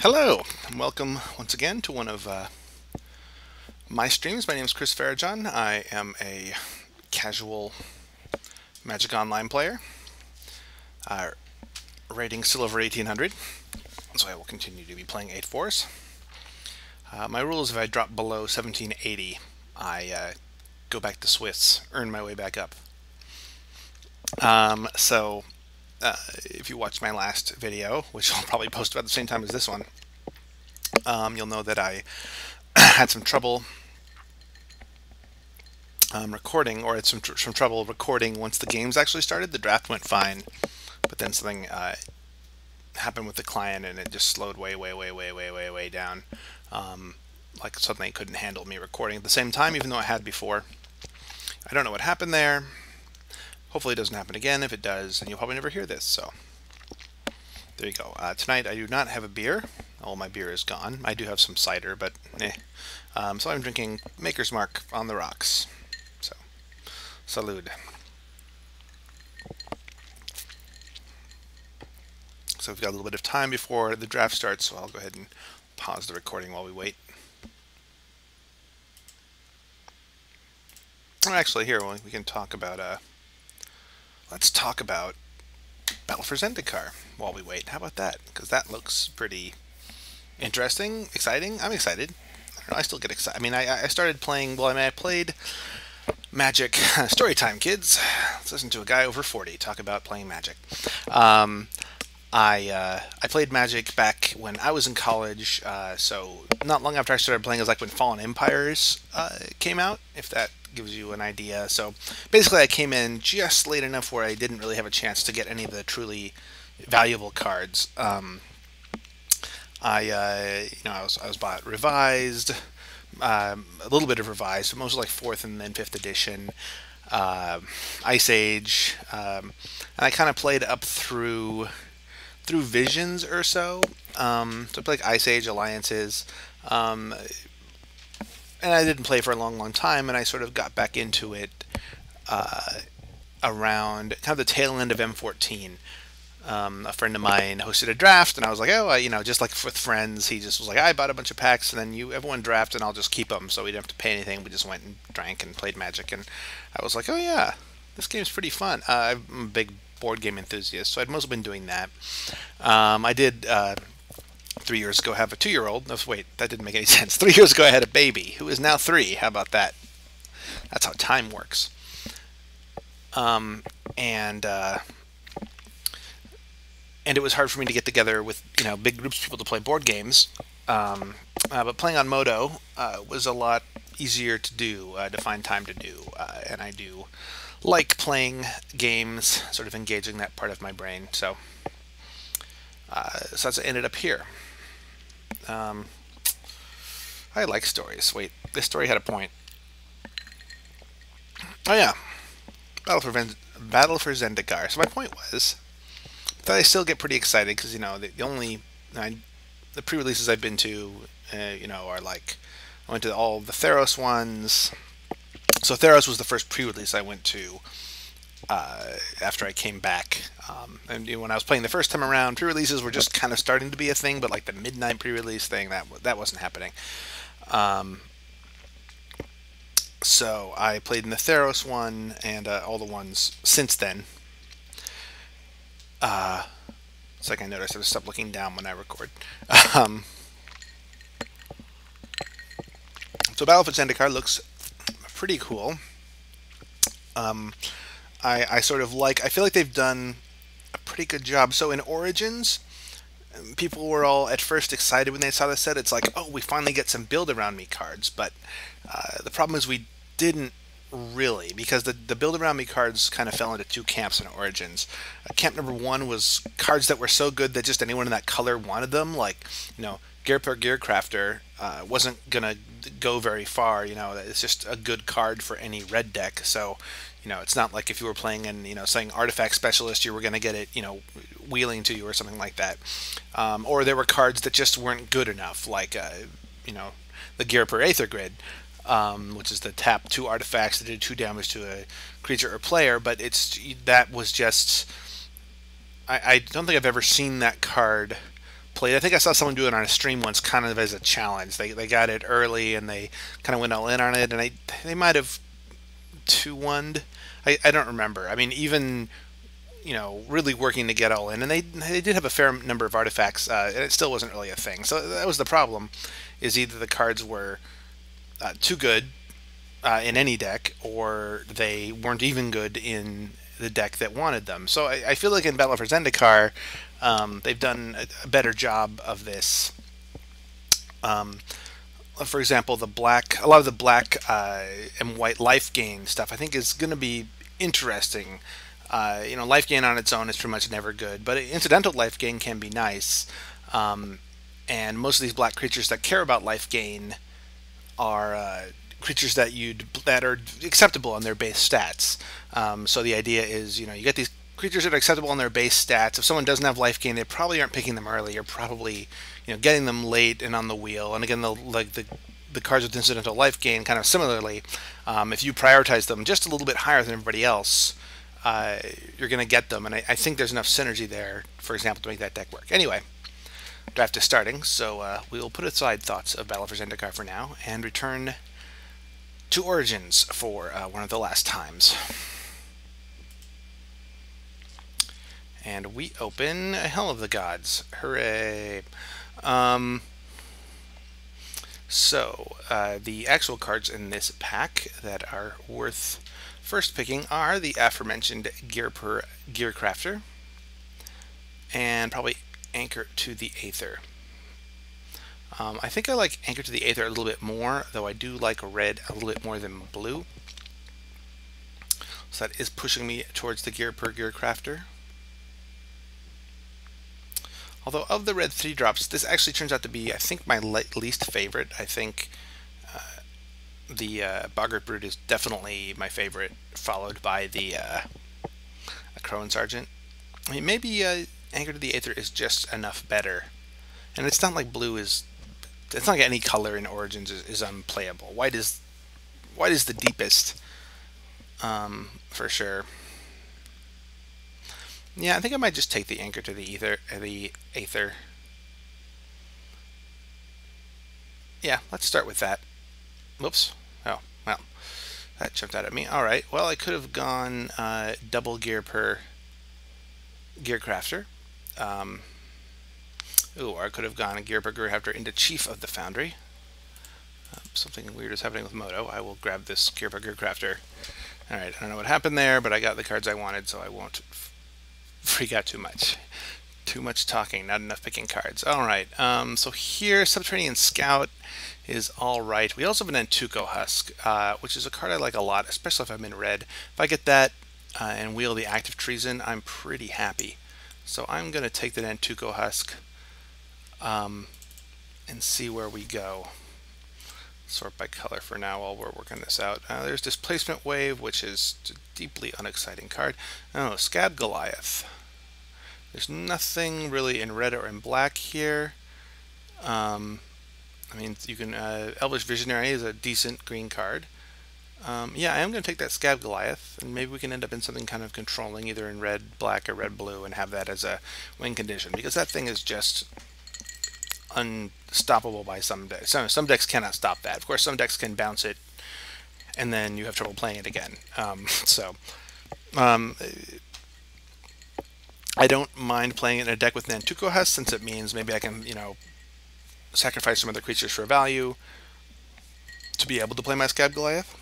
Hello, and welcome once again to one of my streams. My name is Chris Farrajon. I am a casual Magic Online player, rating still over 1800, so I will continue to be playing 8-4s. My rule is if I drop below 1780, I go back to Swiss, earn my way back up. If you watched my last video, which I'll probably post about the same time as this one, you'll know that I had some trouble recording, or had some trouble recording once the games actually started. The draft went fine, but then something happened with the client, and it just slowed way down. Like suddenly it couldn't handle me recording at the same time, even though I had before. I don't know what happened there. Hopefully it doesn't happen again. If it does, then you'll probably never hear this. So there you go. Tonight I do not have a beer. All my beer is gone. I do have some cider, but so I'm drinking Maker's Mark on the rocks. So, salud. So we've got a little bit of time before the draft starts, so I'll go ahead and pause the recording while we wait. Actually, here we can talk about let's talk about Battle for Zendikar while we wait. How about that? Because that looks pretty interesting, exciting. I'm excited. I don't know, I still get excited. I mean, I started playing. Well, I played Magic. Story time, kids. Let's listen to a guy over 40 talk about playing Magic. I played Magic back when I was in college. So not long after I started playing is like when Fallen Empires came out. If that gives you an idea. So basically I came in just late enough where I didn't really have a chance to get any of the truly valuable cards. I was bought Revised, a little bit of Revised, but mostly like 4th and then 5th edition, Ice Age, and I kind of played up through Visions or so. So I played like Ice Age, Alliances, and I didn't play for a long time, and I sort of got back into it around kind of the tail end of M14. A friend of mine hosted a draft, and I was like, oh, just like with friends, he just was like, I bought a bunch of packs, and then everyone draft, and I'll just keep them, so we didn't have to pay anything. We just went and drank and played Magic, and I was like, oh yeah, this game's pretty fun. I'm a big board game enthusiast, so I'd mostly been doing that. I did 3 years ago have a 2-year-old. No, wait, that didn't make any sense. 3 years ago I had a baby who is now 3. How about that? That's how time works. And it was hard for me to get together with big groups of people to play board games. But playing on Moto was a lot easier to do, to find time to do. And I do like playing games, sort of engaging that part of my brain. So that's what ended up here. I like stories. Wait, this story had a point. Oh yeah, Battle for Zendikar. So my point was that I still get pretty excited because the pre-releases I've been to, are like I went to all the Theros ones. So Theros was the first pre-release I went to after I came back. And when I was playing the first time around, pre-releases were just kind of starting to be a thing, but like the midnight pre-release thing, that wasn't happening. So I played in the Theros one and all the ones since then. It's like I noticed I have to stop looking down when I record. So Battle for Zendikar looks pretty cool. I sort of I feel like they've done a pretty good job. So in Origins, people were all at first excited when they saw the set. It's like, oh, we finally get some build around me cards. But the problem is we didn't really, because the build around me cards kind of fell into two camps in Origins. Camp number one was cards that were so good that just anyone in that color wanted them. Like, Gearper Gearcrafter wasn't gonna go very far. It's just a good card for any red deck. So, it's not like if you were playing in, saying Artifact Specialist, you were gonna get it, wheeling to you or something like that. Or there were cards that just weren't good enough, like, the Gearper Aether Grid, which is the tap 2 artifacts that did 2 damage to a creature or player. But that was just, I don't think I've ever seen that card played. I think I saw someone do it on a stream once, kind of as a challenge. They got it early and they kind of went all in on it, and they might have 2-1'd. I don't remember. I mean, even really working to get all in, and they did have a fair number of artifacts, and it still wasn't really a thing. So that was the problem, is either the cards were too good in any deck, or they weren't even good in the deck that wanted them. So I feel like in Battle for Zendikar, they've done a better job of this. For example, a lot of the black and white life gain stuff, I think, is going to be interesting. Life gain on its own is pretty much never good, but incidental life gain can be nice. And most of these black creatures that care about life gain are creatures that are acceptable on their base stats. So the idea is, you get these creatures that are acceptable on their base stats. If someone doesn't have life gain, they probably aren't picking them early. You're probably, getting them late and on the wheel. And again, the cards with incidental life gain, kind of similarly, if you prioritize them just a little bit higher than everybody else, you're going to get them. And I think there's enough synergy there, for example, to make that deck work. Anyway, draft is starting, so we'll put aside thoughts of Battle for Zendikar for now and return to Origins for one of the last times. And we open Hell of the Gods. Hooray! The actual cards in this pack that are worth first picking are the aforementioned Gearcrafter and probably Anchor to the Aether. I think I like Anchor to the Aether a little bit more, though I do like red a little bit more than blue. So that is pushing me towards the Gearcrafter. Although of the red 3-drops, this actually turns out to be, I think, my least favorite. I think the Boggart Brute is definitely my favorite, followed by the Crowan Sergeant. I mean, maybe Anchor to the Aether is just enough better. And it's not like blue is... It's not like any color in Origins is unplayable. White is the deepest, for sure. Yeah, I think I might just take the Anchor to the Aether. Yeah, let's start with that. Whoops. Oh, well, that jumped out at me. All right. Well, I could have gone double gear per Gearcrafter. Or I could have gone a gear per Gearcrafter into Chief of the Foundry. Something weird is happening with Moto. I will grab this gear per Gearcrafter. All right. I don't know what happened there, but I got the cards I wanted, so I won't freak out too much. Too much talking, not enough picking cards. All right. So here, Subterranean Scout is all right. We also have an Antuco Husk, which is a card I like a lot, especially if I'm in red. If I get that and wheel the Active Treason, I'm pretty happy. So I'm going to take the Antuco Husk and see where we go. Sort by color for now while we're working this out. There's Displacement Wave, which is a deeply unexciting card. Oh, Scab Goliath. There's nothing really in red or in black here. I mean, you can Elvish Visionary is a decent green card. Yeah, I am going to take that Scab Goliath, and maybe we can end up in something kind of controlling, either in red, black, or red, blue, and have that as a win condition, because that thing is just unstoppable by some decks. Some decks cannot stop that. Of course, some decks can bounce it, and then you have trouble playing it again. I don't mind playing it in a deck with Nantuko Husk, since it means maybe I can, sacrifice some other creatures for value to be able to play my Scab Goliath.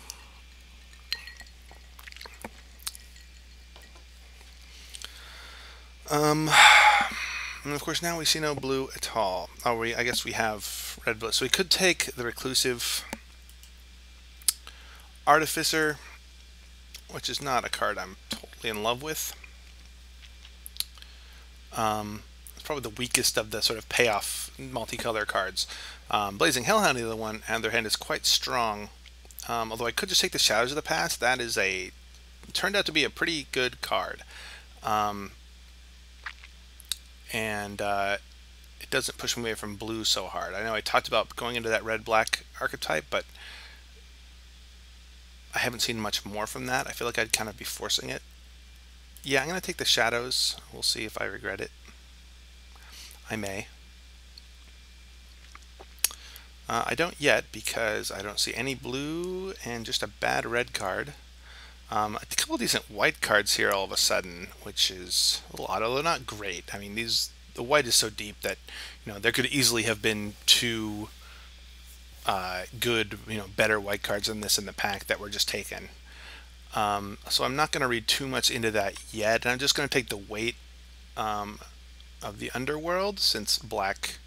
And of course now we see no blue at all. Oh, I guess we have red, blue. So we could take the Reclusive Artificer, which is not a card I'm totally in love with. It's probably the weakest of the sort of payoff multicolor cards. Blazing Hellhound, the other one, and their hand is quite strong. Although I could just take the Shadows of the Past. That is turned out to be a pretty good card. It doesn't push me away from blue so hard. I know I talked about going into that red-black archetype, but I haven't seen much more from that. I feel like I'd kind of be forcing it. Yeah, I'm going to take the Shadows. We'll see if I regret it. I may. I don't yet because I don't see any blue and just a bad red card. A couple decent white cards here all of a sudden, which is a little odd, although not great. I mean, the white is so deep that there could easily have been two good, better white cards than this in the pack that were just taken. So I'm not going to read too much into that yet. I'm just going to take the weight of the underworld, since black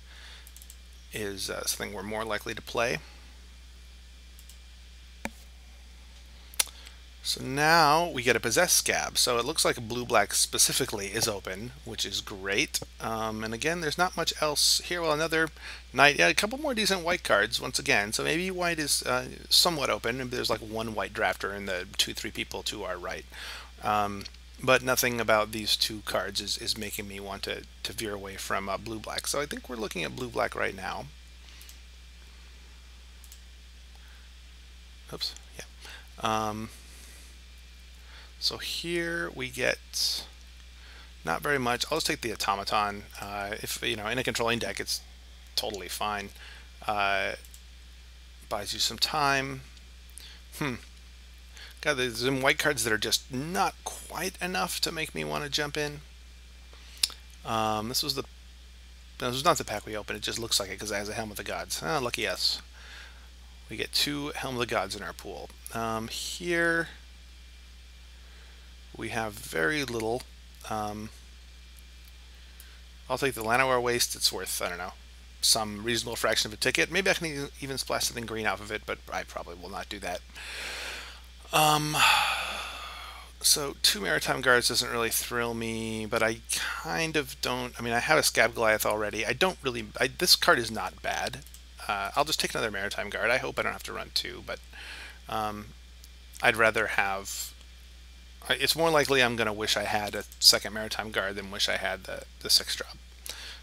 is something we're more likely to play. So now we get a possessed scab. So it looks like blue-black specifically is open, which is great. And again, there's not much else here. Well, another knight, yeah, a couple more decent white cards once again. So maybe white is somewhat open. Maybe there's like one white drafter and the 2-3 people to our right. But nothing about these two cards is making me want to veer away from blue-black. So I think we're looking at blue-black right now. Oops, yeah. So here we get not very much. I'll just take the automaton. If in a controlling deck, it's totally fine. Buys you some time. God, there's some white cards that are just not quite enough to make me want to jump in. This was not the pack we opened. It just looks like it because it has a Helm of the Gods. Lucky us. We get 2 Helm of the Gods in our pool. Here we have very little. I'll take the Llanowar Waste. It's worth, I don't know, some reasonable fraction of a ticket. Maybe I can even splash something green off of it, but I probably will not do that. So 2 Maritime Guards doesn't really thrill me, but I kind of don't. I mean, I have a Scab Goliath already. I don't really. This card is not bad. I'll just take another Maritime Guard. I hope I don't have to run 2, but I'd rather have. It's more likely I'm going to wish I had a second Maritime Guard than wish I had the 6-drop.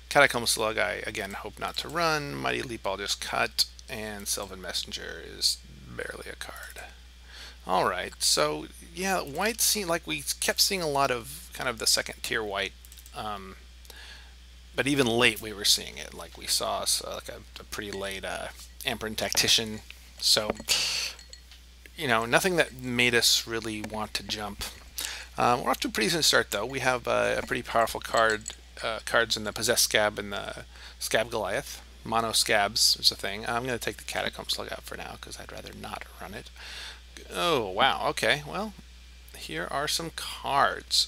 Catacomb Slug, I again hope not to run. Mighty Leap I'll just cut, and Sylvan Messenger is barely a card. Alright, so yeah, white seemed like we kept seeing a lot of kind of the second tier white, but even late we were seeing it. Like we saw like a pretty late Amperin Tactician, so nothing that made us really want to jump. We're off to a pretty decent start though. We have a pretty powerful cards in the Possessed Scab and the Scab Goliath. Mono Scabs is a thing. I'm going to take the Catacomb Slug out for now because I'd rather not run it. Oh, wow. Okay, well, here are some cards.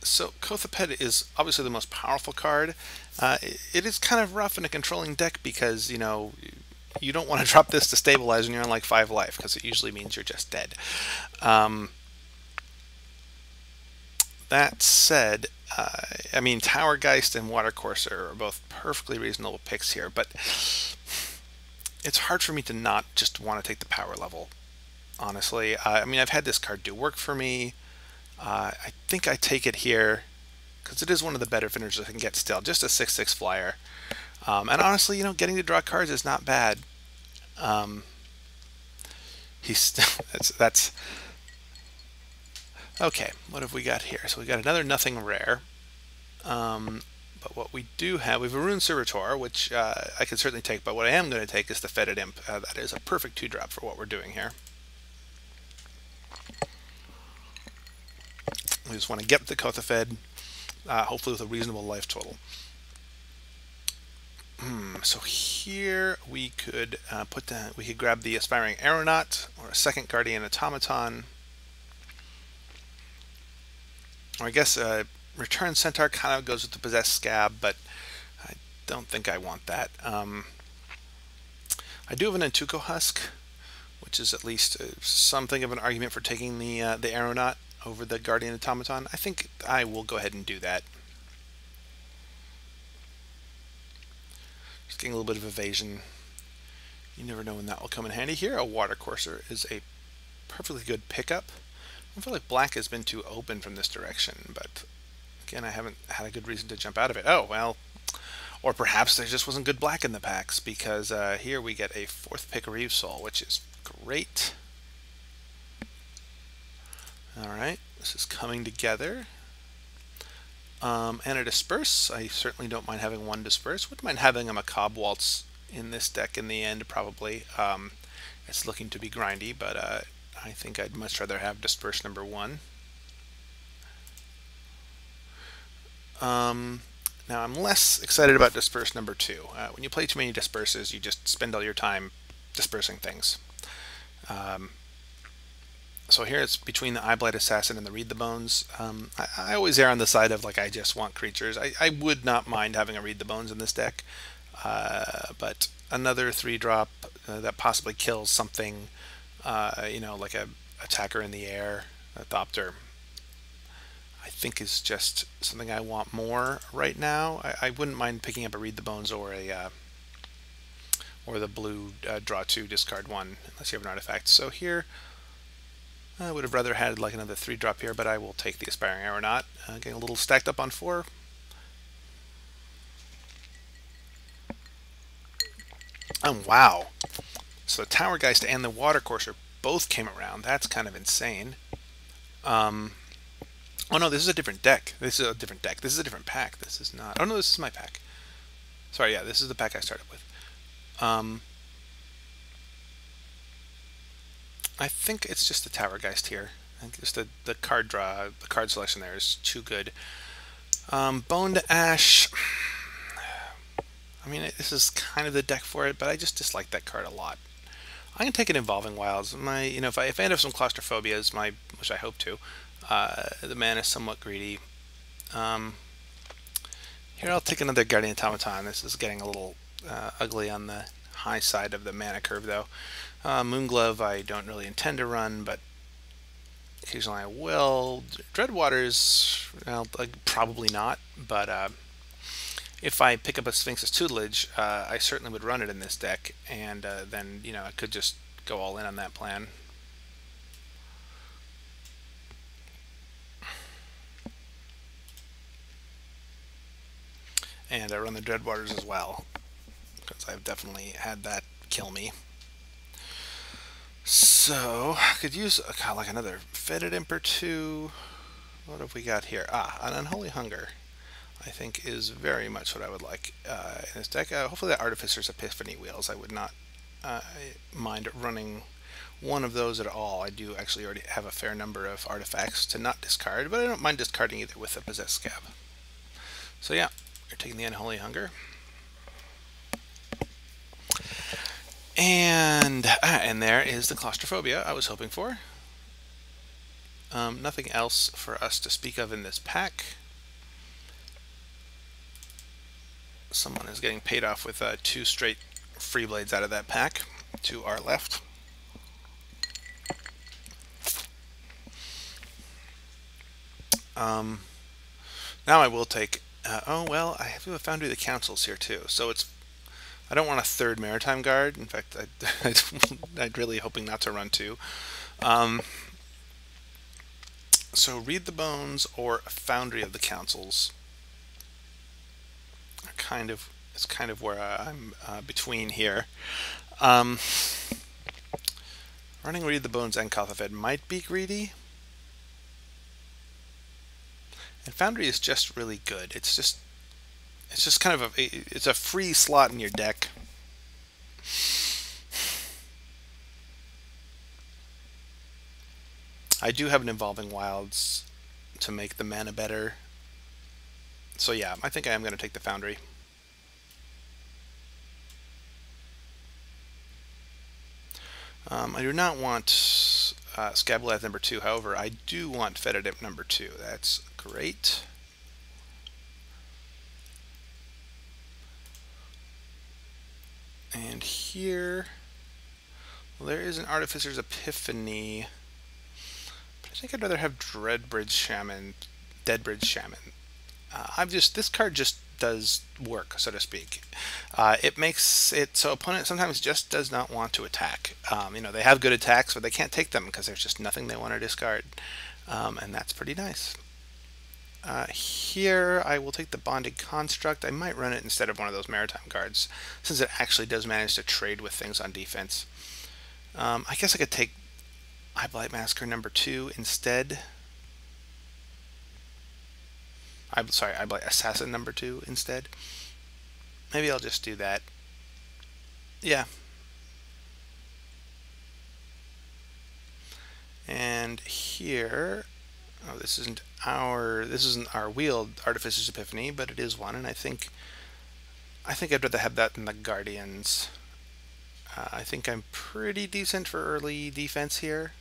So Kothaped is obviously the most powerful card. It is kind of rough in a controlling deck because, you don't want to drop this to stabilize when you're on like 5 life because it usually means you're just dead. That said, I mean, Towergeist and Watercourser are both perfectly reasonable picks here, but it's hard for me to not just want to take the power level, honestly. I mean, I've had this card do work for me. I think I take it here because it is one of the better finishers I can get still. Just a 6/6 flyer. And honestly, getting to draw cards is not bad. That's okay. What have we got here? So we got another nothing rare. But what we do have, we have a Rune Servitor, which I can certainly take. But what I am going to take is the Fetid Imp. That is a perfect 2-drop for what we're doing here. We just want to get the Kothaped, hopefully with a reasonable life total. So here we could we could grab the Aspiring Aeronaut or a second Guardian Automaton, or I guess Return Centaur kind of goes with the Possessed Scab, but I don't think I want that. I do have an Antuco Husk, which is at least something of an argument for taking the Aeronaut over the Guardian Automaton. I think I will go ahead and do that. Just getting a little bit of evasion. You never know when that will come in handy. Here, a Watercourser is a perfectly good pickup. I feel like black has been too open from this direction, but again, I haven't had a good reason to jump out of it. Oh, well, or perhaps there just wasn't good black in the packs, because here we get a 4th pick Reeve Soul, which is great. Alright, This is coming together. And a disperse. I certainly don't mind having one disperse. Wouldn't mind having a macabre waltz in this deck in the end, probably. It's looking to be grindy, but I think I'd much rather have disperse number 1. Now I'm less excited about disperse number 2. When you play too many disperses, you just spend all your time dispersing things. So here it's between the Eyeblight Assassin and the Read the Bones. I always err on the side of like I just want creatures. I would not mind having a Read the Bones in this deck, but another 3-drop that possibly kills something, like a attacker in the air, a Thopter, I think is just something I want more right now. I wouldn't mind picking up a Read the Bones or the blue draw 2, discard 1, unless you have an artifact. So here, I would have rather had like another 3-drop here, but I will take the Aspiring Aeronaut. Getting a little stacked up on 4. Oh, wow. So the Tower Geist and the Water Courser both came around. That's kind of insane. Oh no, this is a different deck. This is a different deck. This is a different pack. This is not... Oh no, this is my pack. Sorry, yeah, this is the pack I started with. I think it's just the Tower Geist here. I think just the card draw, the card selection there is too good. Bone to Ash. I mean, this is kind of the deck for it, but I just dislike that card a lot. I can take an Evolving Wilds. If I end up some claustrophobias, which I hope to, the mana is somewhat greedy. Here I'll take another Guardian Automaton. This is getting a little ugly on the high side of the mana curve, though. Moonglove I don't really intend to run, but occasionally I will. Dreadwaters, well, probably not, but if I pick up a Sphinx's Tutelage, I certainly would run it in this deck, and then I could just go all in on that plan. And I run the Dreadwaters as well, because I've definitely had that kill me. So I could use like another Fetid Imp or 2. What have we got here? An Unholy Hunger, I think, is very much what I would like in this deck. Hopefully that Artificer's Epiphany Wheels. I would not mind running one of those at all. I do actually already have a fair number of artifacts to not discard, but I don't mind discarding either with a Possessed Scab. So yeah, you're taking the Unholy Hunger. And there is the Claustrophobia I was hoping for. Nothing else for us to speak of in this pack. Someone is getting paid off with 2 straight free blades out of that pack to our left. Now I will take... oh, well, I have a Foundry of the Councils here too, so it's... I don't want a 3rd Maritime Guard. In fact, I'd really hoping not to run 2. So Read the Bones or Foundry of the Councils are it's kind of where I'm between here. Running Read the Bones and Kothafed might be greedy. And Foundry is just really good. It's just kind of it's a free slot in your deck. I do have an Evolving Wilds to make the mana better. So yeah, I think I am going to take the Foundry. I do not want Scabalath number 2, however, I do want Fetid Imp number 2. That's great. And here, well, there is an Artificer's Epiphany, but I think I'd rather have Deadbridge Shaman. This card just does work, so to speak. It makes it so opponent sometimes just does not want to attack. They have good attacks, but they can't take them because there's just nothing they want to discard, and that's pretty nice. Here I will take the Bonded Construct. I might run it instead of one of those Maritime cards, since it actually does manage to trade with things on defense. I guess I could take Eyeblight Massacre number 2 instead. I'm sorry, I'd like assassin number 2 instead. Maybe I'll just do that. Yeah. And here, oh, this isn't our wheeled Artificer's Epiphany, but it is one, and I think I'd rather have that than the Guardians. I think I'm pretty decent for early defense here.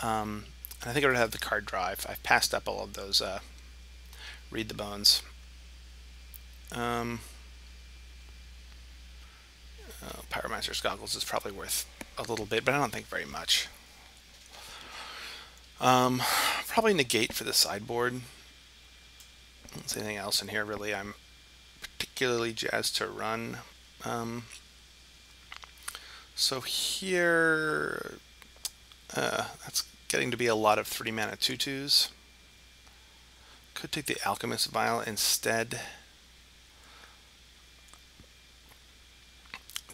And I think I would have the card draw. I've passed up all of those read the bones. Pyromancer's Goggles is probably worth a little bit, but I don't think very much. Probably negate for the sideboard. I don't see anything else in here really I'm particularly jazzed to run. So here, that's getting to be a lot of 3-mana 2/2s. Could take the Alchemist Vial instead.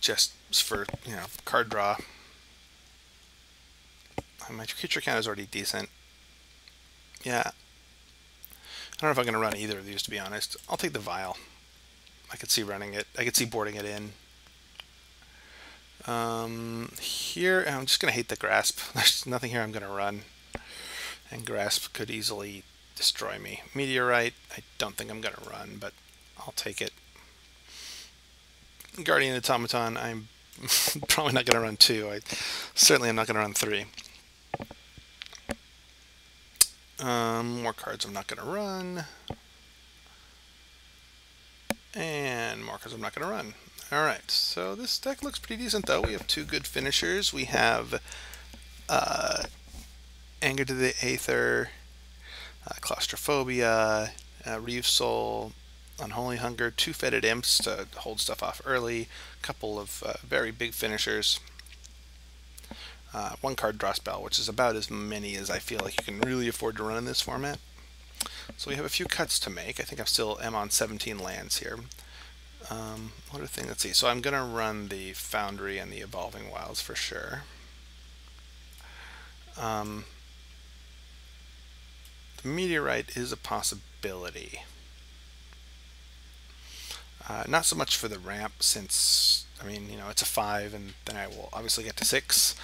Just for, card draw. My creature count is already decent. Yeah. I don't know if I'm going to run either of these, to be honest. I'll take the Vial. I could see running it. I could see boarding it in. Here, I'm just going to hate the Grasp. There's nothing here I'm going to run. And Grasp could easily destroy me. Meteorite, I don't think I'm going to run, but I'll take it. Guardian Automaton, I'm probably not going to run 2. I certainly am not going to run 3. More cards I'm not going to run. And more cards I'm not going to run. Alright, so this deck looks pretty decent though. We have 2 good finishers. We have Anger to the Aether, Claustrophobia, Reeve Soul, Unholy Hunger, 2 Fetid Imps to hold stuff off early, a couple of very big finishers, 1 card draw spell, which is about as many as I feel like you can really afford to run in this format. So we have a few cuts to make. I think I still am on 17 lands here. What are things? Let's see. So I'm going to run the Foundry and the Evolving Wilds for sure. The Meteorite is a possibility. Not so much for the ramp, since, I mean, it's a 5, and then I will obviously get to 6.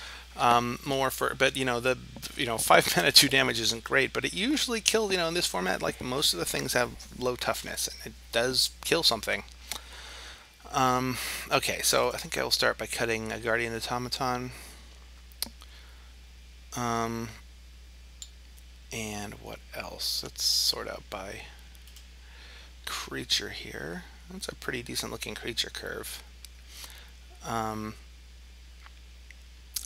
More for, but the 5 mana 2 damage isn't great, but it usually kills. In this format, like most of the things have low toughness, and it does kill something. Okay, so I think I will start by cutting a Guardian Automaton. And what else? Let's sort out by creature here. That's a pretty decent looking creature curve. I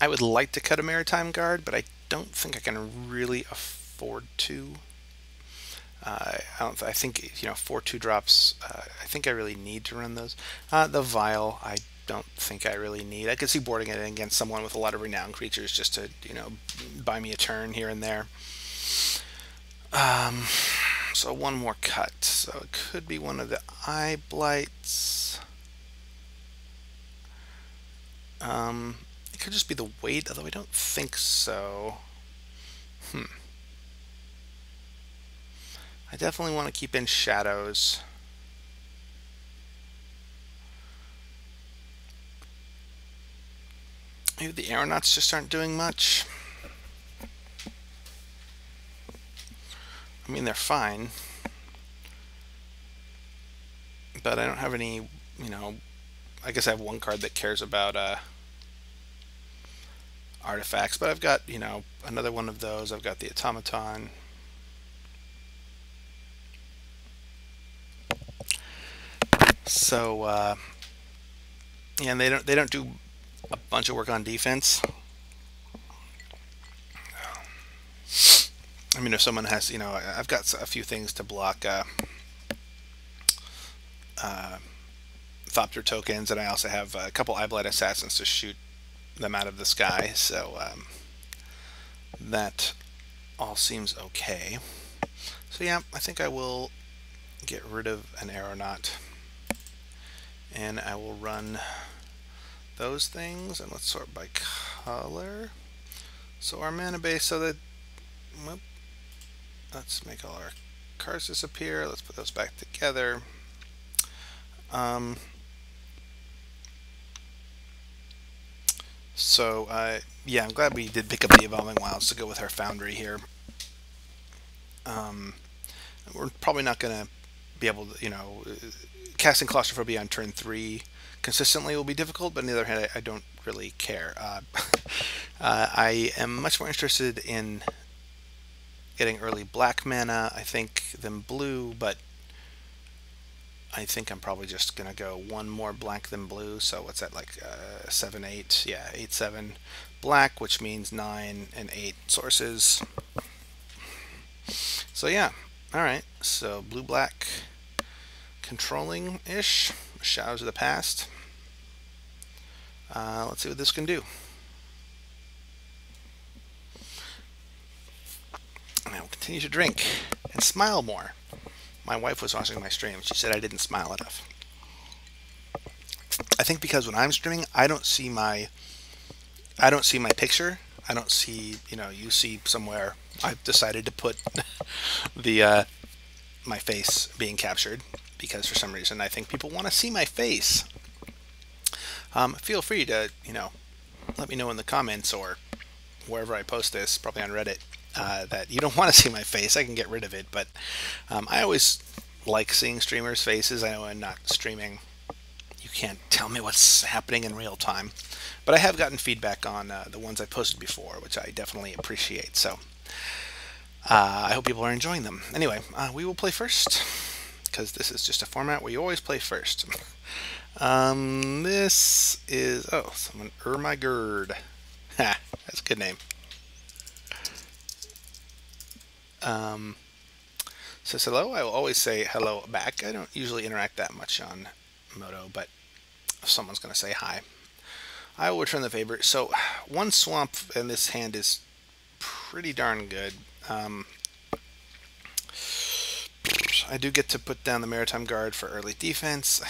would like to cut a Maritime Guard, but I don't think I can really afford to. I think 4 2-drops. I think I really need to run those. The Vial, I don't think I really need. I could see boarding it against someone with a lot of renowned creatures just to buy me a turn here and there. So 1 more cut. So it could be one of the Eye Blights. It could just be the weight, although I don't think so. I definitely want to keep in Shadows. Maybe the Aeronauts just aren't doing much. I mean, they're fine. But I don't have any, I guess I have 1 card that cares about artifacts, but I've got, another one of those. I've got the Automaton. So, yeah, and they don't do a bunch of work on defense. I mean, if someone has, I've got a few things to block Thopter tokens, and I also have a couple Eyeblight Assassins to shoot them out of the sky, so that all seems okay. So yeah, I think I will get rid of an Aeronaut, and I will run those things, and let's sort by color. So our mana base, so that, whoop, let's make all our cards disappear. Let's put those back together. Um, yeah, I'm glad we did pick up the Evolving Wilds to go with our Foundry here. Um, we're probably not going to be able to, casting Claustrophobia on turn 3 consistently will be difficult, but on the other hand, I don't really care. I am much more interested in getting early black mana, I think, than blue, but I think I'm probably just going to go one more black than blue. So what's that, like 7, 8? Yeah, 8, 7 black, which means 9 and 8 sources. So yeah, all right. So blue black controlling ish, Shadows of the Past. Let's see what this can do. And I will continue to drink and smile more. My wife was watching my stream. She said I didn't smile enough. I think because when I'm streaming, I don't see my picture. I don't see, you see somewhere I've decided to put the my face being captured because for some reason I think people want to see my face. Feel free to, let me know in the comments or wherever I post this, probably on Reddit, that you don't want to see my face. I can get rid of it, but I always like seeing streamers' faces. I know I'm not streaming. You can't tell me what's happening in real time, but I have gotten feedback on the ones I posted before, which I definitely appreciate. So I hope people are enjoying them. Anyway, we will play first because this is just a format where you always play first. This is someone Ermagerd. Ha, that's a good name. Says hello. I will always say hello back. I don't usually interact that much on Moto, but if someone's going to say hi, I will return the favor. So one swamp in this hand is pretty darn good. I do get to put down the Maritime Guard for early defense.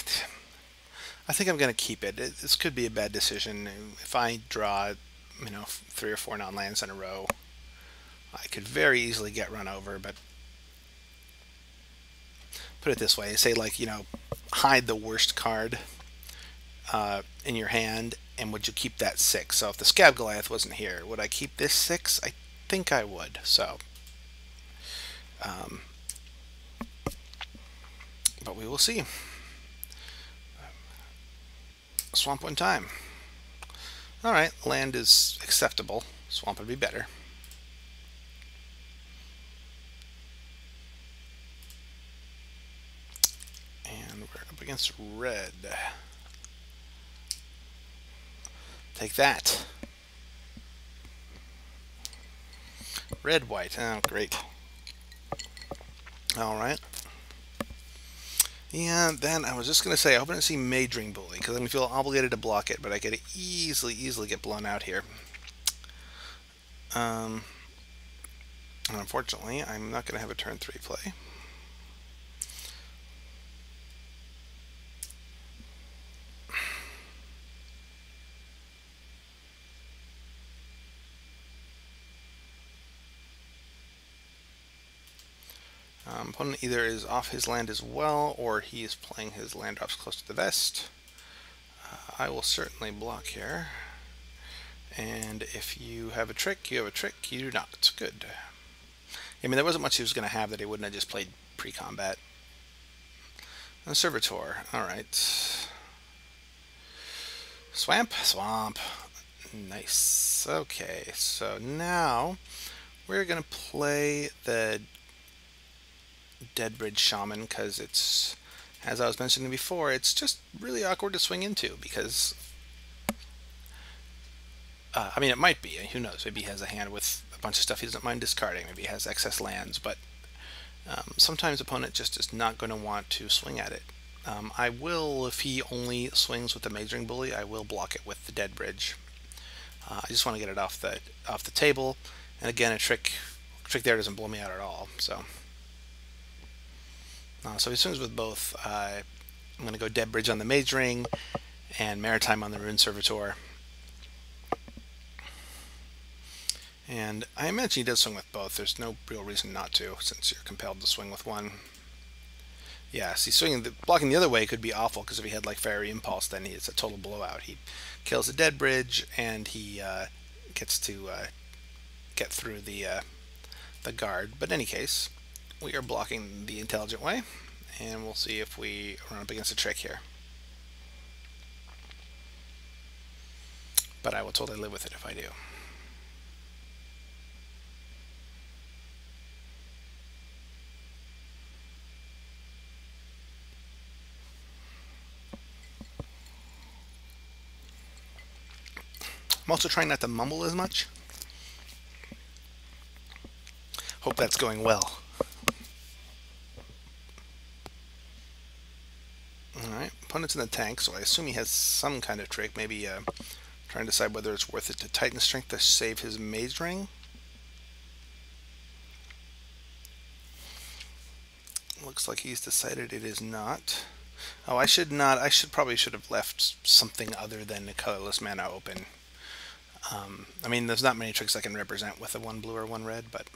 I think I'm going to keep it. This could be a bad decision. If I draw, 3 or 4 non-lands in a row, I could very easily get run over, but put it this way, say hide the worst card in your hand, and would you keep that 6? So if the Scab Goliath wasn't here, would I keep this 6? I think I would. So, but we will see. Swamp one time. All right, land is acceptable. Swamp would be better. And we're up against red. Take that. Red, white. Oh, great. All right. And then I was just going to say, I hope I don't see Majoring Bully, because I'm going to feel obligated to block it, but I could easily get blown out here. And unfortunately, I'm not going to have a turn 3 play. Opponent either is off his land as well, or he is playing his land drops close to the vest. I will certainly block here. And if you have a trick, you have a trick. You do not. Good. I mean, there wasn't much he was going to have that he wouldn't have just played pre-combat. And Servitor. Alright. Swamp? Swamp. Nice. Okay, so now we're going to play the Deadbridge Shaman because it's, as I was mentioning before, it's just really awkward to swing into because I mean, it might be. Who knows? Maybe he has a hand with a bunch of stuff he doesn't mind discarding. Maybe he has excess lands, but sometimes opponent just is not going to want to swing at it. I will, if he only swings with the Majoring Bully, I will block it with the Deadbridge. I just want to get it off the table, and again, a trick there doesn't blow me out at all. So he swings with both. I'm going to go Deadbridge on the Majoring and Maritime on the Rune Servitor. And I imagine he does swing with both. There's no real reason not to, since you're compelled to swing with one. Yeah, see, blocking the other way could be awful, because if he had like Fiery Impulse, then it's a total blowout. He kills a dead bridge, and he gets to get through the guard. But in any case, we are blocking the intelligent way, and we'll see if we run up against a trick here. But I will totally live with it if I do. I'm also trying not to mumble as much. Hope that's going well. Alright, opponent's in the tank, so I assume he has some kind of trick. Maybe trying to decide whether it's worth it to Titan Strength to save his Maze Ring. Looks like he's decided it is not. Oh, I should not. Probably should have left something other than a colorless mana open. I mean, there's not many tricks I can represent with a 1 blue or 1 red, but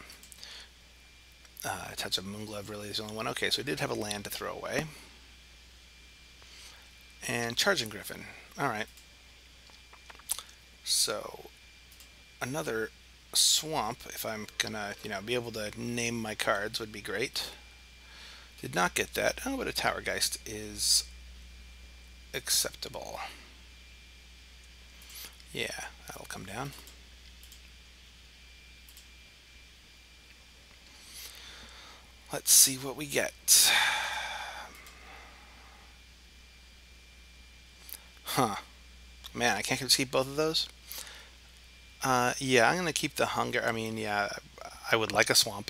a Touch of Moonglove really is the only one. Okay, so we did have a land to throw away. And Charging Griffin. Alright. So, another swamp, if I'm gonna, be able to name my cards, would be great. Did not get that. Oh, but a Tower Geist is acceptable. Yeah, that'll come down. Let's see what we get. Huh. Man, I can't just keep both of those? Yeah, I'm going to keep the Hunger. I mean, yeah, I would like a Swamp.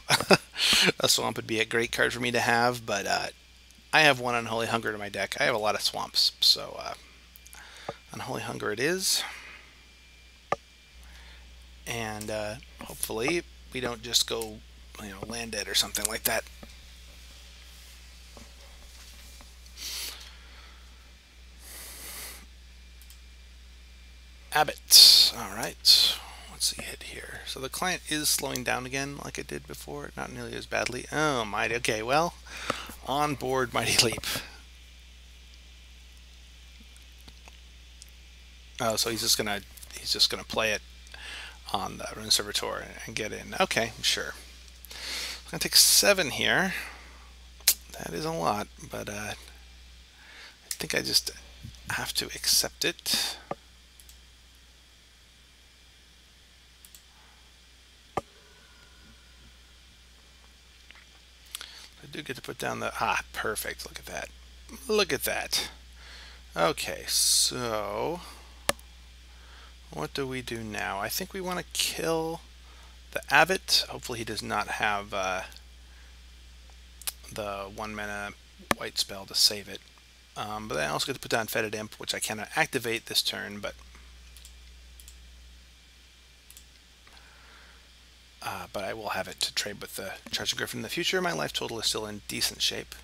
A Swamp would be a great card for me to have, but I have one Unholy Hunger in my deck. I have a lot of Swamps, so Unholy Hunger it is. And hopefully we don't just go, land dead or something like that. Abbott. Alright. What's he hit here? So the client is slowing down again like it did before. Not nearly as badly. Oh, mighty. Okay, well, on board Mighty Leap. Oh, so he's just gonna play it on the Rune Servitor and get in. Okay, sure. I'm gonna take 7 here. That is a lot, but I think I just have to accept it. I do get to put down the... perfect. Look at that. Look at that. Okay, so... what do we do now? I think we want to kill the Abbot. Hopefully he does not have the 1 mana white spell to save it. But I also get to put down Fetid Imp, which I cannot activate this turn, but I will have it to trade with the Charging Griffin in the future. My life total is still in decent shape.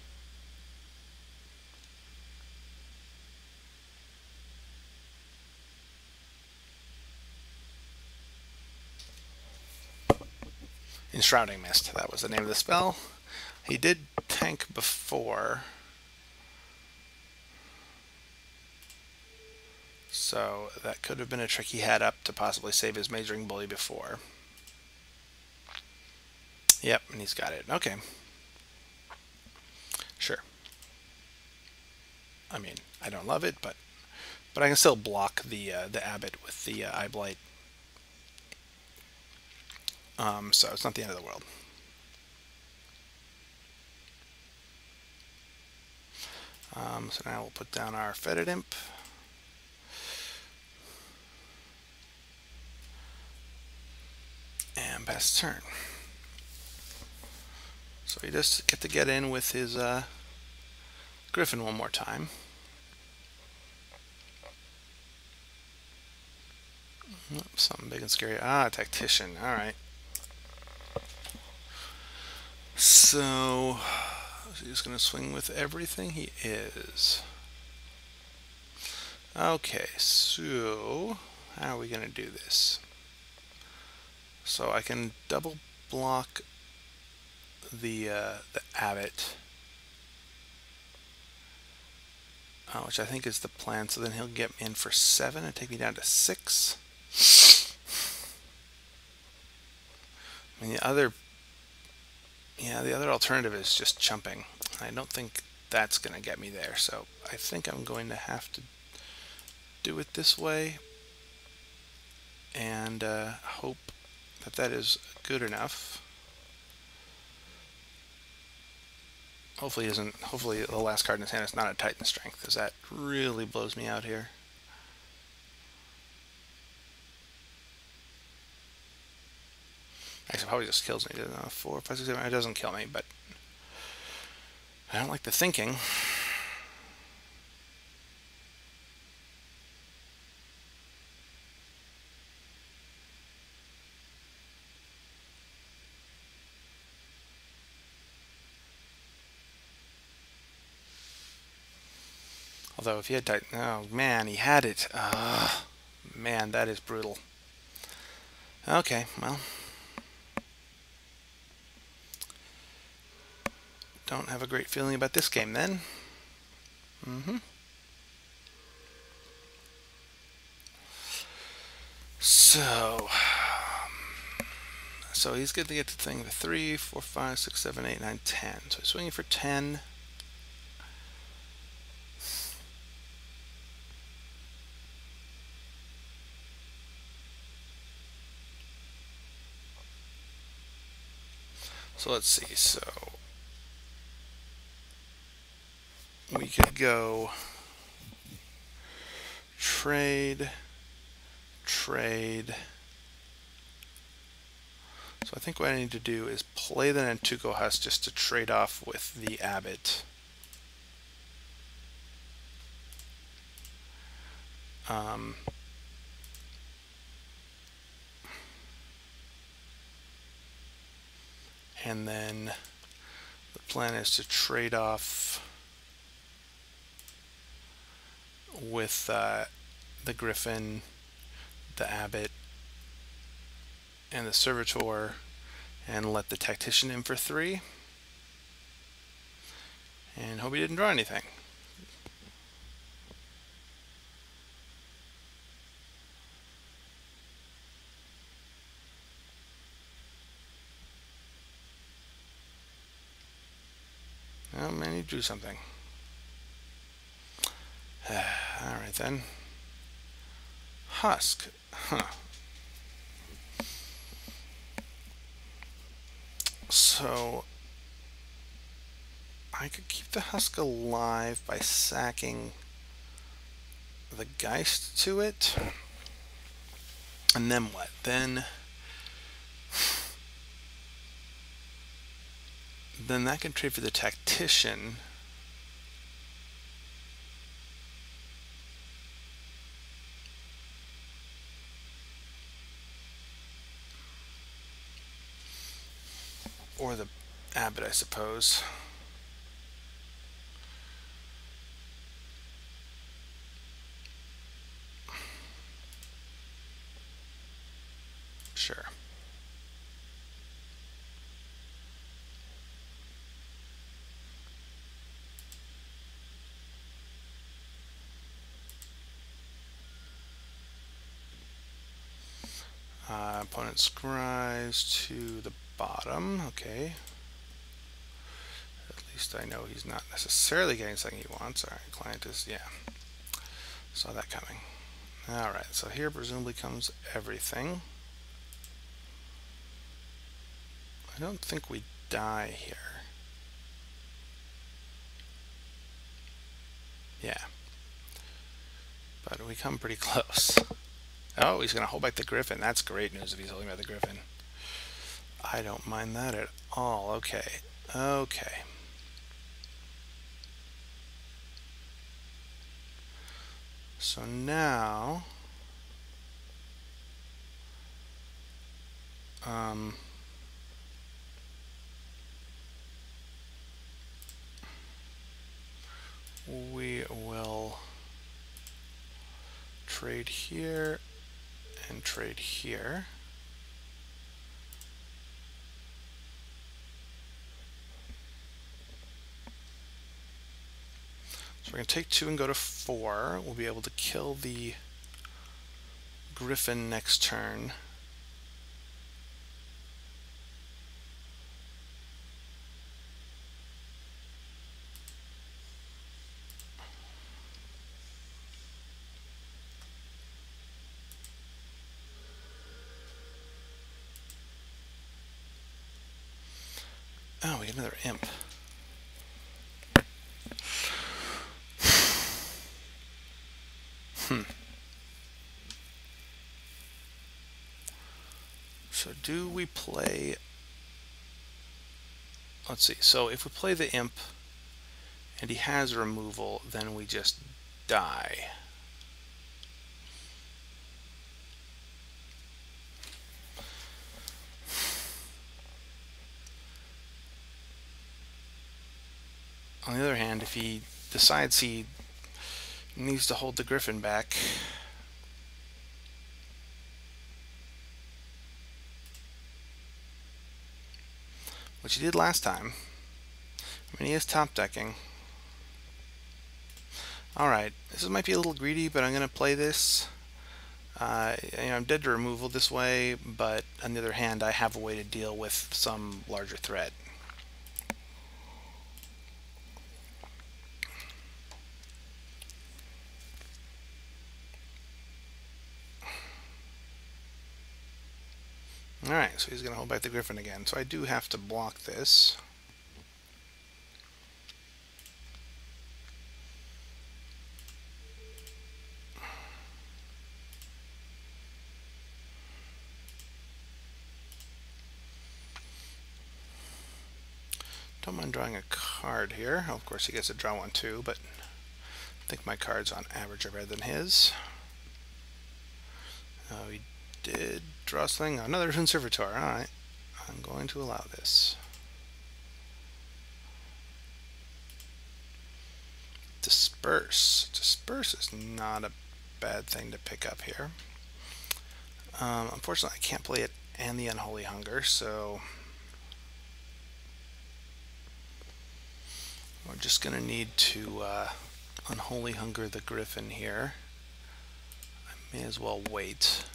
Enshrouding Mist, that was the name of the spell. He did tank before, so that could have been a trick he had up to possibly save his Majoring Bully before. Yep, and he's got it. Okay. Sure. I mean, I don't love it, but I can still block the Abbot with the Eye Blight. So it's not the end of the world. So now we'll put down our Fetid Imp. And pass turn. So he just get to get in with his Griffin one more time. Something big and scary. Tactician. Alright. So he's going to swing with everything. He is. Okay, so how are we going to do this? So I can double block the Abbott, which I think is the plan. So then he'll get me in for 7 and take me down to 6. I mean, the other alternative is just chumping. I don't think that's going to get me there. So I think I'm going to have to do it this way and hope that that is good enough. Hopefully the last card in his hand is not a Titan Strength, because that really blows me out here. Actually, probably just kills me. 4, 5, 6, 7. It doesn't kill me, but I don't like the thinking. Although if he had Titan, oh man, he had it. Man, that is brutal. Okay, well, don't have a great feeling about this game then. So he's going to get the thing for 3, 4, 5, 6, 7, 8, 9, 10. So he's swinging for 10. So let's see. So we could go trade. So I think what I need to do is play the Nantuko Husk just to trade off with the Abbott. And then the plan is to trade off with the Griffin, the Abbott, and the Servitor, and let the Tactician in for 3. And hope he didn't draw anything. Oh man, he drew something. Alright then. Husk. Huh. So I could keep the Husk alive by sacking the Geist to it. And then what? Then that can trade for the Tactician. Or the Abbott, I suppose. Sure. Opponent scries to the bottom. Okay. At least I know he's not necessarily getting something he wants. Alright, client is, yeah. Saw that coming. Alright, so here presumably comes everything. I don't think we die here. Yeah. But we come pretty close. Oh, he's going to hold back the Griffin. That's great news if he's holding back the Griffin. I don't mind that at all. Okay. Okay. So now... we will trade here and trade here. we're going to take 2 and go to 4. We'll be able to kill the Griffin next turn. Oh, we get another imp. So do we play... Let's see. So if we play the imp and he has removal, then we just die. On the other hand, if he decides he needs to hold the Griffin back, which he did last time, I mean, he is top decking. Alright, this might be a little greedy, but I'm going to play this. I'm dead to removal this way, but on the other hand, I have a way to deal with some larger threat. Alright, so he's going to hold back the Griffin again. So I do have to block this. Don't mind drawing a card here. Of course, he gets to draw one too, but I think my cards on average are better than his. We did draw something. Another Conservator. Alright. I'm going to allow this. Disperse. Disperse is not a bad thing to pick up here. Unfortunately, I can't play it and the Unholy Hunger, so we're just going to need to Unholy Hunger the Griffin here. I may as well wait.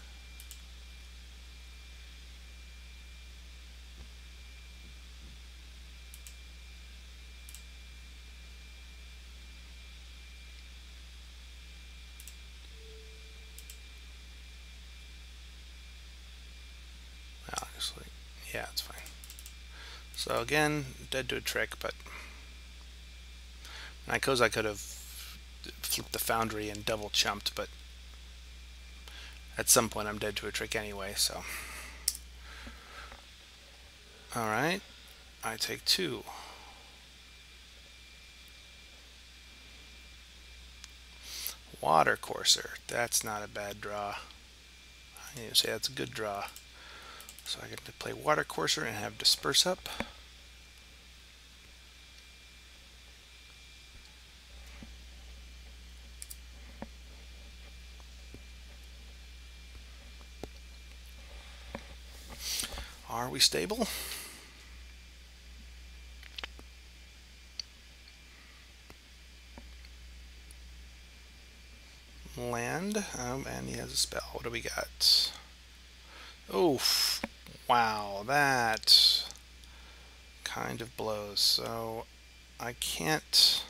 Obviously, yeah, it's fine. So again, dead to a trick, but I suppose I could have flipped the Foundry and double chumped, but at some point I'm dead to a trick anyway, so. Alright, I take 2. Water Courser, that's not a bad draw. I need to say that's a good draw. So I get to play Water Courser and have Disperse up. Are we stable? Land, and he has a spell. What do we got? Oh, wow, that kind of blows. So I can't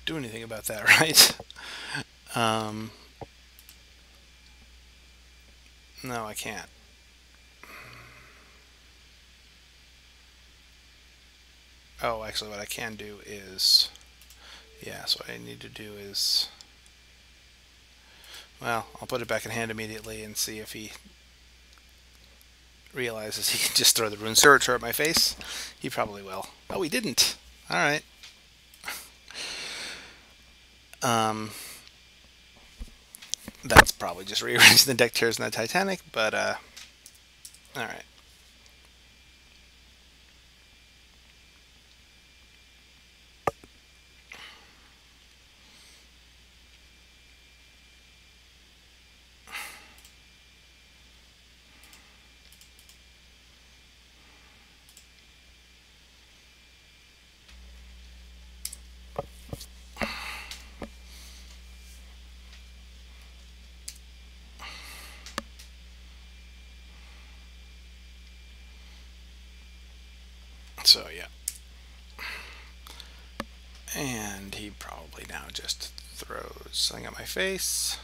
do anything about that, right? No, I can't. Oh, actually, what I can do is, yeah, so what I need to do is, well, I'll put it back in hand immediately and see if he realizes he can just throw the Rune Servitor at my face. He probably will. Oh, he didn't. Alright. That's probably just rearranging the deck chairs in the Titanic, but, alright. So yeah. And he probably now just throws something at my face.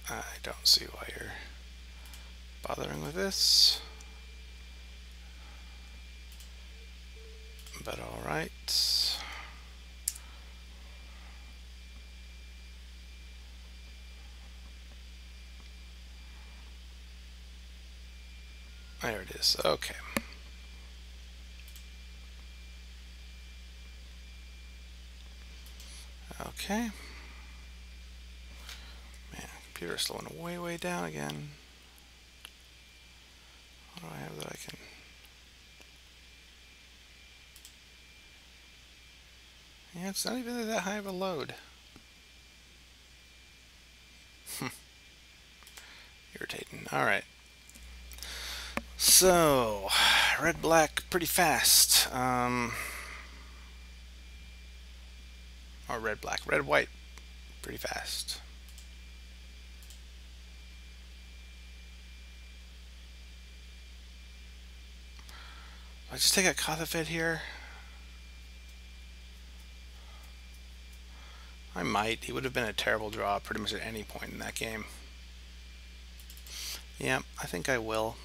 I don't see why you're bothering with this. But alright. There it is. Okay. Okay. Man, computer's slowing way down again. What do I have that I can... Yeah, it's not even that high of a load. Irritating. Alright. So, red, black, pretty fast. Or red, black. Red, white, pretty fast. I just take a Kothafit here. I might. He would have been a terrible draw pretty much at any point in that game. Yeah, I think I will.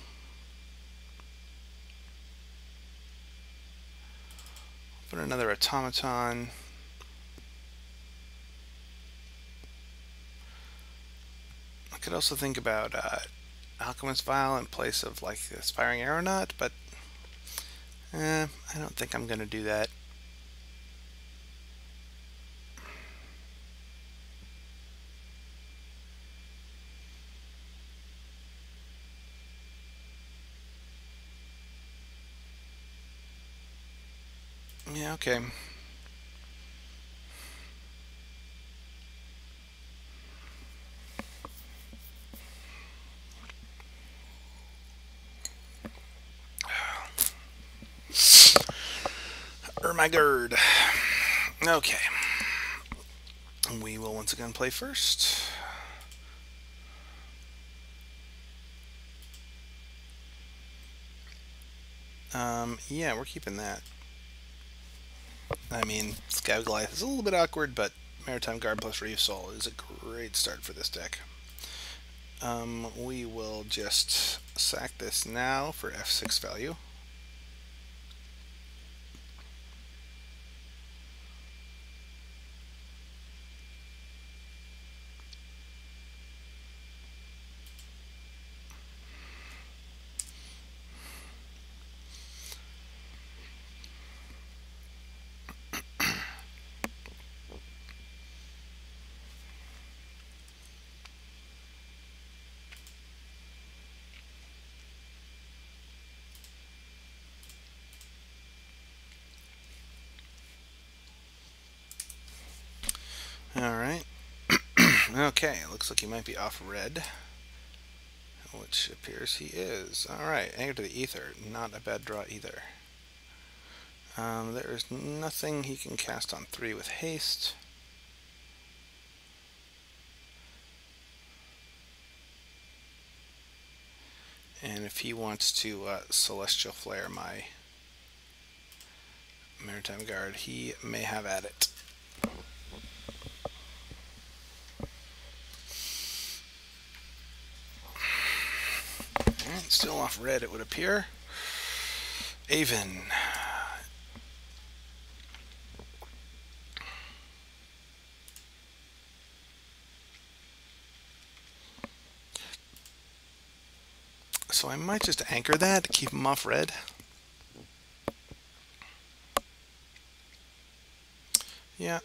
Put another automaton. I could also think about Alchemist Vial in place of like the Aspiring Aeronaut, but I don't think I'm going to do that. Yeah, okay. My gird. Okay. We will once again play first. Yeah, we're keeping that. I mean, Scout Goliath is a little bit awkward, but Maritime Guard plus Reef Soul is a great start for this deck. We will just sack this now for F6 value. Alright. Okay, looks like he might be off red, which appears he is. Alright, Anchor to the Ether. Not a bad draw either. There is nothing he can cast on 3 with haste. And if he wants to Celestial Flare my Maritime Guard, he may have at it. Still off red, it would appear. Avon. So I might just anchor that to keep him off red. Yeah,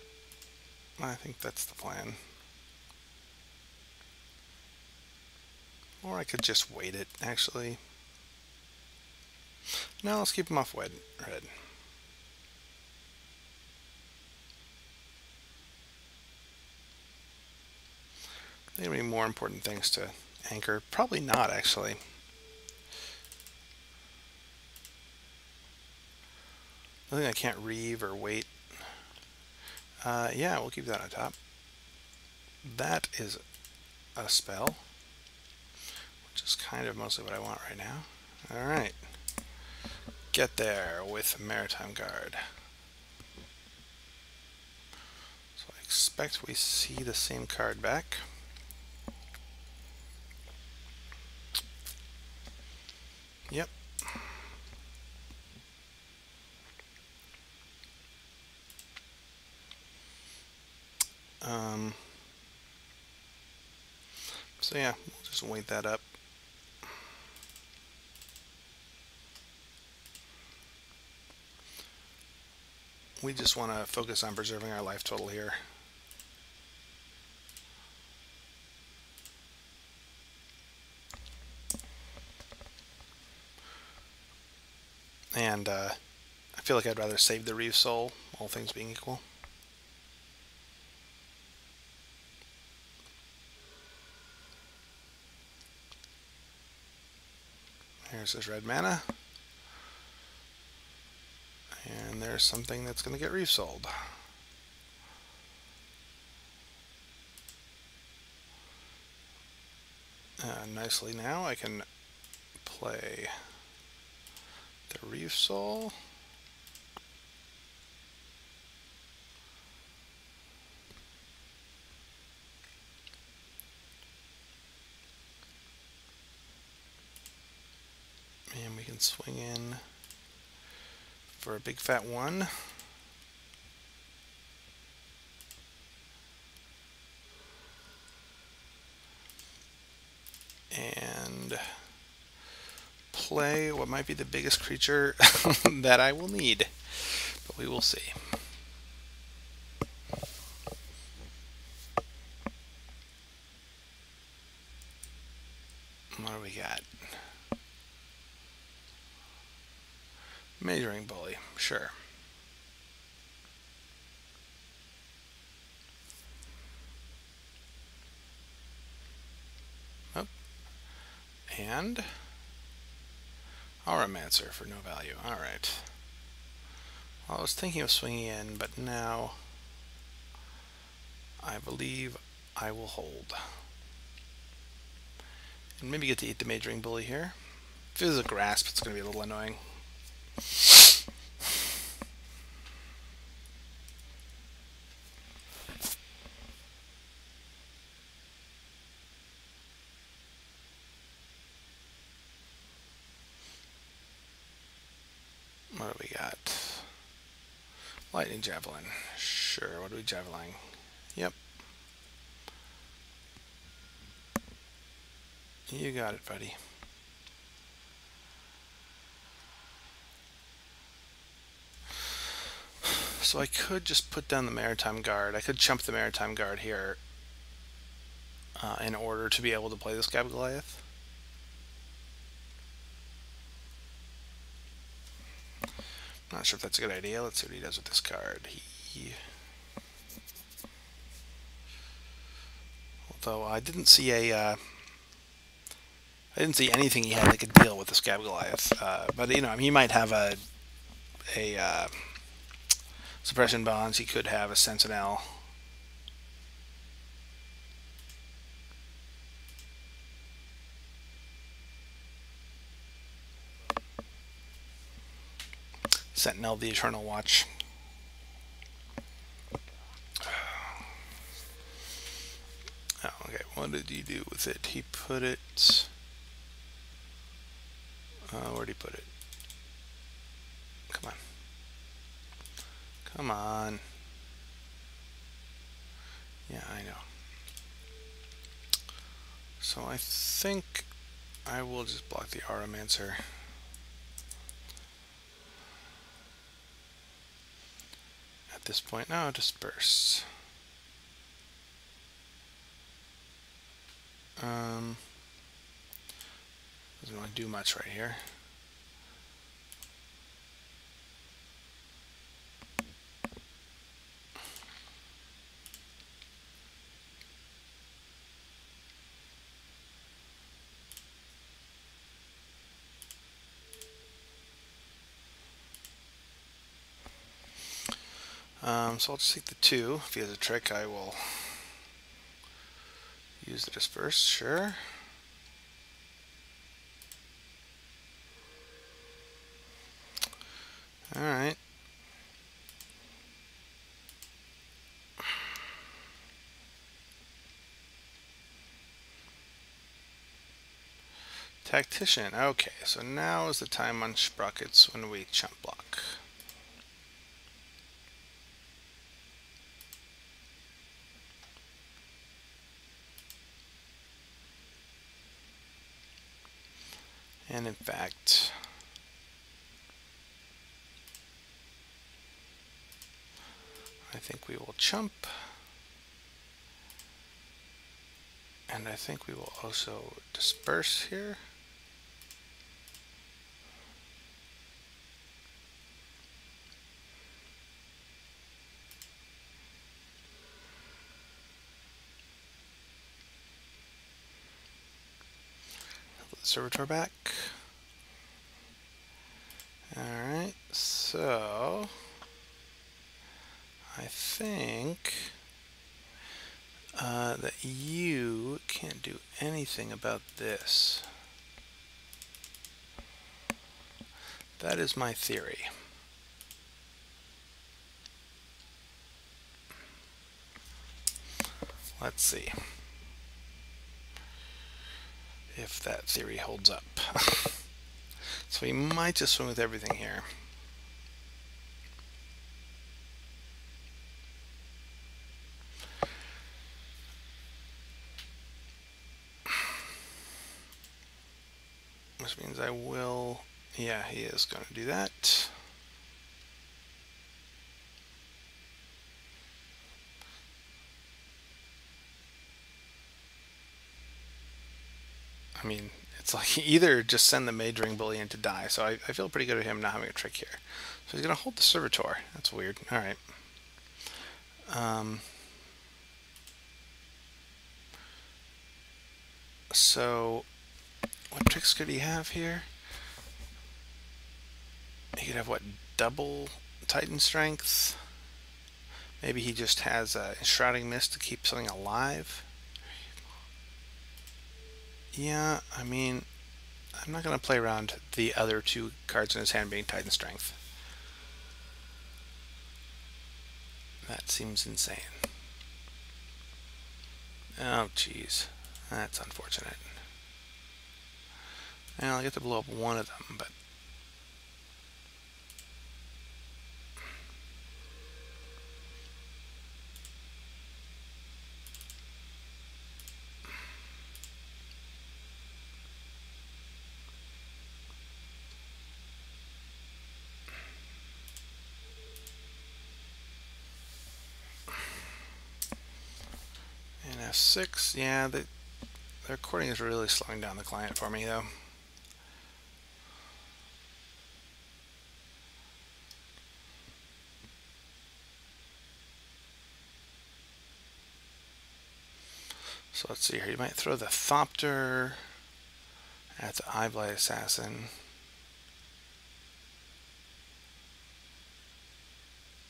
I think that's the plan. Or I could just wait it, actually. No, let's keep him off red. There may be more important things to anchor. Probably not, actually. I think I can't reeve or wait. Yeah, we'll keep that on top. That is a spell, which is kind of mostly what I want right now. All right. Get there with Maritime Guard. So I expect we see the same card back. Yep. So yeah, we'll just wait that up. We just want to focus on preserving our life total here. And I feel like I'd rather save the Reeve Soul, all things being equal. Here's his red mana. And there's something that's going to get Reeve Souled. Nicely now, I can play the Reeve Soul. And we can swing in for a big fat 1. And play what might be the biggest creature that I will need. But we will see. What do we got? Measuring Bully, sure. Oh. And Auramancer for no value. Alright. Well, I was thinking of swinging in, but now I believe I will hold. And maybe get to eat the Majoring Bully here. If this is a Grasp, it's going to be a little annoying. What do we got? Lightning Javelin. Sure, what are we javelining? Yep. You got it, buddy. So I could just put down the Maritime Guard. I could chump the Maritime Guard here in order to be able to play this Scab Goliath. Not sure if that's a good idea. Let's see what he does with this card. Although I didn't see I didn't see anything he had that could deal with the Scab Goliath. But you know, he might have a suppression bonds. He could have a Sentinel. Sentinel, the Eternal Watch. Oh, okay, what did he do with it? He put it... where'd he put it? Come on. Come on. Yeah, I know. So I think I will just block the Auramancer. At this point, no, disperse. Doesn't really do much right here. So I'll just take the 2. If he has a trick, I will use the disperse, sure. Alright. Tactician. Okay, so now is the time on sprockets when we chump block. And in fact, I think we will chump. And I think we will also disperse here. Put the servitor back. Alright, so I think that you can't do anything about this. That is my theory. Let's see if that theory holds up. So we might just swing with everything here. Which means I will, yeah, he is going to do that. I mean, it's like either just send the mage ring bullion to die, so I feel pretty good at him not having a trick here. So he's going to hold the servitor. That's weird. Alright. So, what tricks could he have here? He could have, what, double Titan Strength? Maybe he just has a Enshrouding Mist to keep something alive? Yeah, I mean, I'm not going to play around the other two cards in his hand being Titan Strength. That seems insane. Oh, jeez. That's unfortunate. Well, I get to blow up one of them, but... And F6, yeah, the recording is really slowing down the client for me, though. So let's see here. You might throw the Thopter at the Eyeblight Assassin.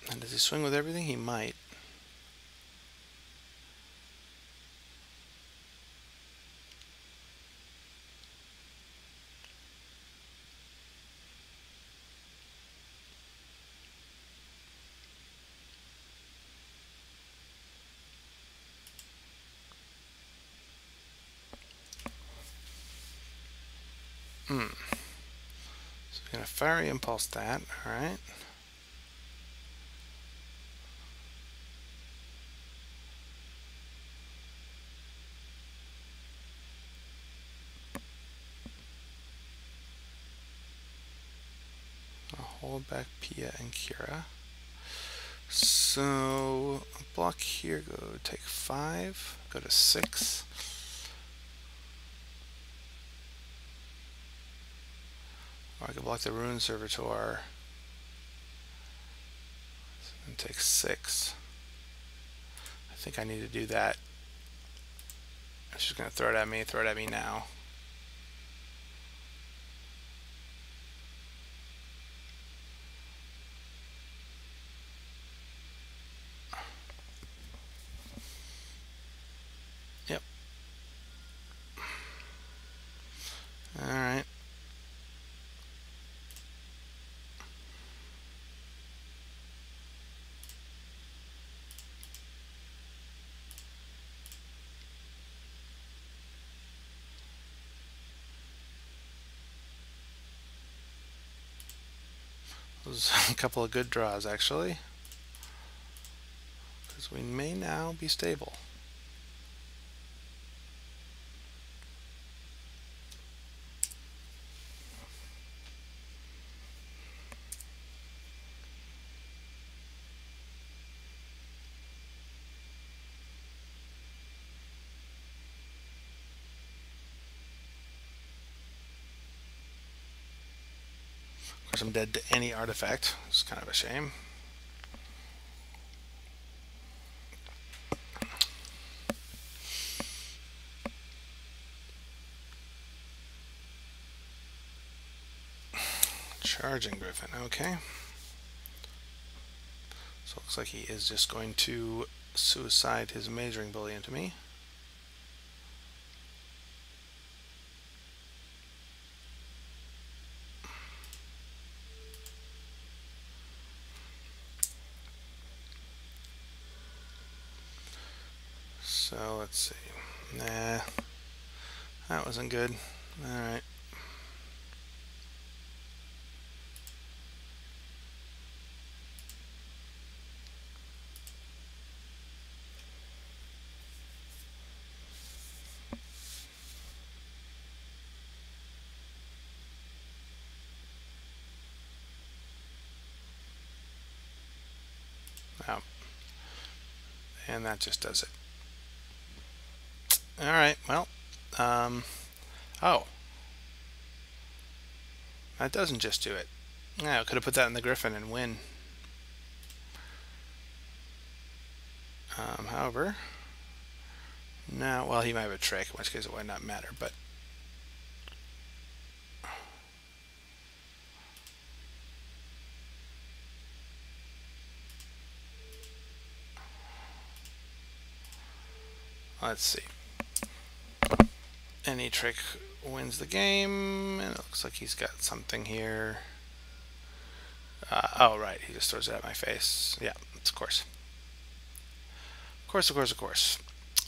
And does he swing with everything? He might. So we're going to Fiery Impulse that, alright. I'll hold back Pia and Kira. So, block here, go take 5, go to 6. Or I could block the Rune Servitor and take 6. I think I need to do that. She's going to throw it at me now. Yep. Alright. was a couple of good draws, actually. Because we may now be stable. Of course, I'm dead to any artifact. It's kind of a shame. Charging Griffin, okay. So it looks like he is just going to suicide his majoring bully into me. So let's see. Nah, that wasn't good. Alright. Oh. And that just does it. Alright, well. Oh. That doesn't just do it. Yeah, I could have put that in the Griffin and win. However, no, well, he might have a trick, in which case it would not matter, but let's see. Any trick wins the game, and it looks like he's got something here. Oh, right, he just throws it at my face. Yeah, of course. Of course.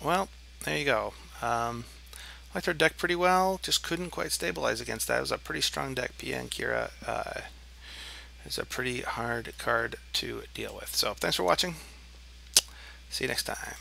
Well, there you go. Liked our deck pretty well, just couldn't quite stabilize against that. It was a pretty strong deck. Pia and Kira is a pretty hard card to deal with. So thanks for watching. See you next time.